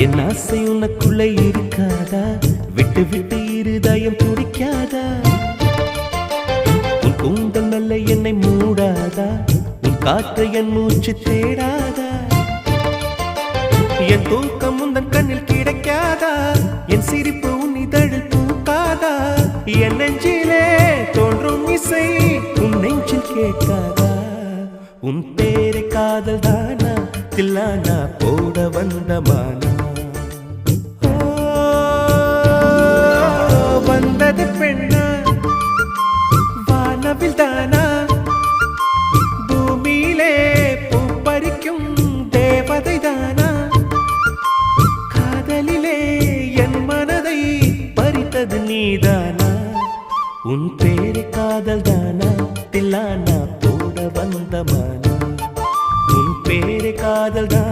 என் ஆசை உனக்குள்ளே இருக்காதா? விட்டு விட்டு இருதயம் துடிக்காதா? உன் கூந்தல் நல்ல என்னை மூடாதா? உன் காற்று என் மூச்சு தேடாதா? என் தூக்கம் உந்தன் கண்ணில் கிடைக்காதா? என் சிரிப்பு உன் இதழில் பூக்காதா? என் நெஞ்சிலே தோன்றும் இசை உன் நெஞ்சில் கேட்காதா? உன் பேரை காதல் தானா தில்லானா போட வந்த மானா? வந்தது பெண்ணா வானவில் தானா? பூமியிலே பூ பறிக்கும் தேவதை தானா? காதலிலே என் மனதை பறித்தது நீதானா? உன் பேரை காதல் தானா தில்லானா போட வந்த மானா? உன் பேரை காதல் தான்